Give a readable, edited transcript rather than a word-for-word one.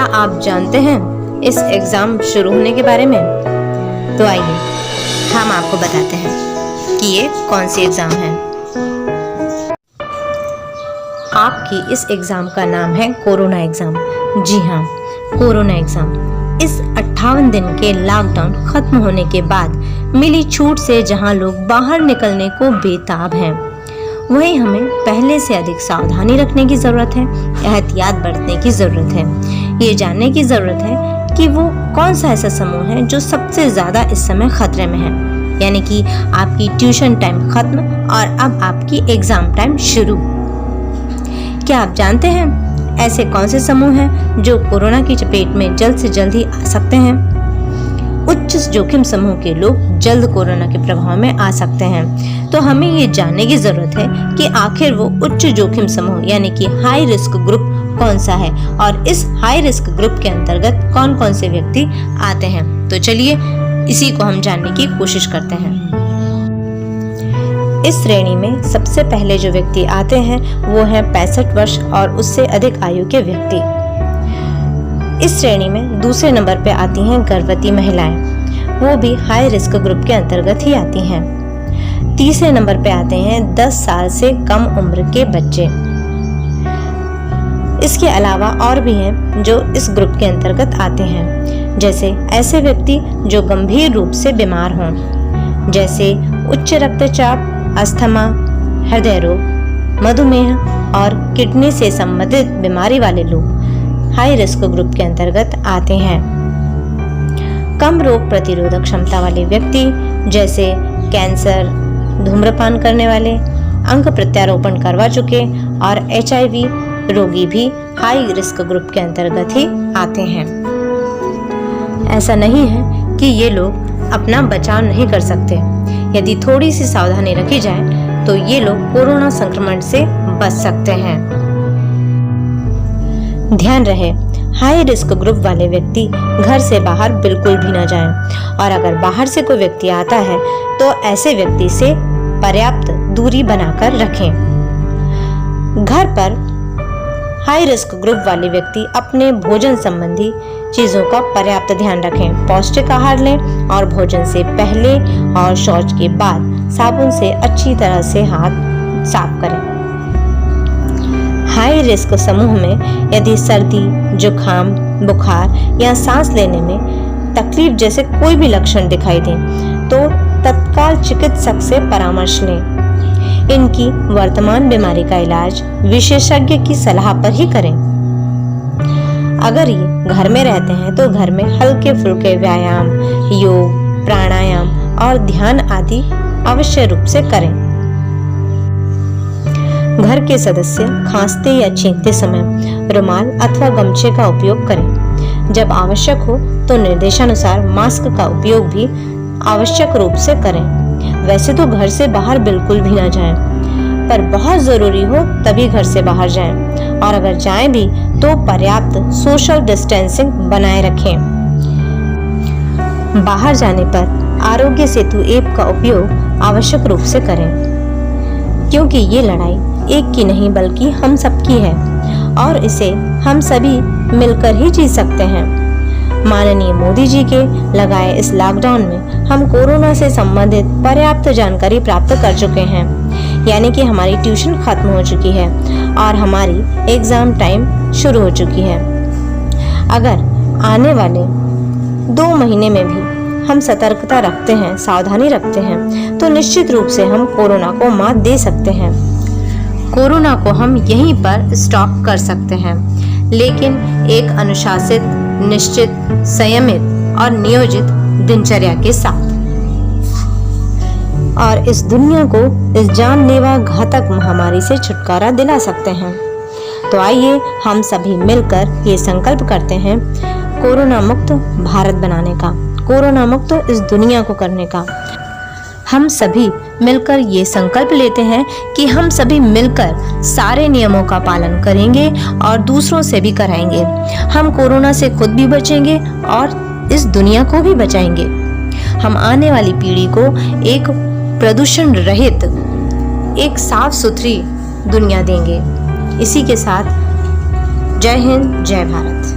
आप जानते हैं इस एग्जाम शुरू होने के बारे में? तो आइए हम आपको बताते हैं कि ये कौन सी एग्जाम है। आपकी इस एग्जाम का नाम है कोरोना एग्जाम। जी हाँ, कोरोना एग्जाम। इस 58 दिन के लॉकडाउन खत्म होने के बाद मिली छूट से जहां लोग बाहर निकलने को बेताब हैं, वहीं हमें पहले से अधिक सावधानी रखने की जरूरत है, एहतियात बरतने की जरूरत है। ये जानने की जरूरत है कि वो कौन सा ऐसा समूह है जो सबसे ज्यादा इस समय खतरे में है, यानी कि आपकी ट्यूशन टाइम खत्म और अब आपकी एग्जाम टाइम शुरू। क्या आप जानते हैं ऐसे कौन से समूह हैं जो कोरोना की चपेट में जल्द से जल्द ही आ सकते हैं? उच्च जोखिम समूह के लोग जल्द कोरोना के प्रभाव में आ सकते हैं। तो हमें ये जानने की जरूरत है कि आखिर वो उच्च जोखिम समूह यानी कि हाई रिस्क ग्रुप कौन सा है और इस हाई रिस्क ग्रुप के अंतर्गत कौन कौन से व्यक्ति आते हैं। तो चलिए इसी को हम जानने की कोशिश करते हैं। इस श्रेणी में सबसे पहले जो व्यक्ति आते हैं वो है 65 वर्ष और उससे अधिक आयु के व्यक्ति। इस श्रेणी में दूसरे नंबर पे आती हैं गर्भवती महिलाएं, वो भी हाई रिस्क ग्रुप के अंतर्गत ही आती हैं। तीसरे नंबर पे आते हैं 10 साल से कम उम्र के बच्चे। इसके अलावा और भी हैं जो इस ग्रुप के अंतर्गत आते हैं, जैसे ऐसे व्यक्ति जो गंभीर रूप से बीमार हों, जैसे उच्च रक्तचाप, अस्थमा, हृदय रोग, मधुमेह और किडनी से संबंधित बीमारी वाले लोग हाई रिस्क ग्रुप के अंतर्गत आते हैं। कम रोग प्रतिरोधक क्षमता वाले व्यक्ति जैसे कैंसर, धूम्रपान करने वाले, अंग प्रत्यारोपण करवा चुके और HIV रोगी भी हाई रिस्क ग्रुप के अंतर्गत ही आते हैं। ऐसा नहीं है कि ये लोग अपना बचाव नहीं कर सकते। यदि थोड़ी सी सावधानी रखी जाए तो ये लोग कोरोना संक्रमण से बच सकते हैं। ध्यान रहे, हाई रिस्क ग्रुप वाले व्यक्ति घर से बाहर बिल्कुल भी न जाएं और अगर बाहर से कोई व्यक्ति आता है तो ऐसे व्यक्ति से पर्याप्त दूरी बनाकर रखें। घर पर हाई रिस्क ग्रुप वाले व्यक्ति अपने भोजन संबंधी चीजों का पर्याप्त ध्यान रखें, पौष्टिक आहार लें और भोजन से पहले और शौच के बाद साबुन से अच्छी तरह से हाथ साफ करें। हाई रिस्क समूह में यदि सर्दी, जुखाम, बुखार या सांस लेने में तकलीफ जैसे कोई भी लक्षण दिखाई दें तो तत्काल चिकित्सक से परामर्श लें। इनकी वर्तमान बीमारी का इलाज विशेषज्ञ की सलाह पर ही करें। अगर ये घर में रहते हैं तो घर में हल्के फुल्के व्यायाम, योग, प्राणायाम और ध्यान आदि अवश्य रूप से करें। घर के सदस्य खांसते या छींकते समय रुमाल अथवा गमछे का उपयोग करें। जब आवश्यक हो तो निर्देशानुसार मास्क का उपयोग भी आवश्यक रूप से करें। वैसे तो घर से बाहर बिल्कुल भी ना जाएं, पर बहुत जरूरी हो तभी घर से बाहर जाएं और अगर जाएं भी तो पर्याप्त सोशल डिस्टेंसिंग बनाए रखें। बाहर जाने पर आरोग्य सेतु ऐप का उपयोग आवश्यक रूप से करें, क्योंकि ये लड़ाई एक की नहीं बल्कि हम सबकी है और इसे हम सभी मिलकर ही जीत सकते हैं। माननीय मोदी जी के लगाए इस लॉकडाउन में हम कोरोना से संबंधित पर्याप्त जानकारी प्राप्त कर चुके हैं, यानी कि हमारी ट्यूशन खत्म हो चुकी है और हमारी एग्जाम टाइम शुरू हो चुकी है। अगर आने वाले 2 महीने में भी हम सतर्कता रखते हैं, सावधानी रखते हैं, तो निश्चित रूप से हम कोरोना को मात दे सकते हैं। कोरोना को हम यहीं पर स्टॉप कर सकते हैं, लेकिन एक अनुशासित, निश्चित, संयमित और नियोजित दिनचर्या के साथ। और इस दुनिया को इस जानलेवा घातक महामारी से छुटकारा दिला सकते हैं। तो आइए हम सभी मिलकर ये संकल्प करते हैं कोरोना मुक्त भारत बनाने का, कोरोना मुक्त इस दुनिया को करने का। हम सभी मिलकर ये संकल्प लेते हैं कि हम सभी मिलकर सारे नियमों का पालन करेंगे और दूसरों से भी कराएंगे। हम कोरोना से खुद भी बचेंगे और इस दुनिया को भी बचाएंगे। हम आने वाली पीढ़ी को एक प्रदूषण रहित, एक साफ सुथरी दुनिया देंगे। इसी के साथ जय हिंद, जय भारत।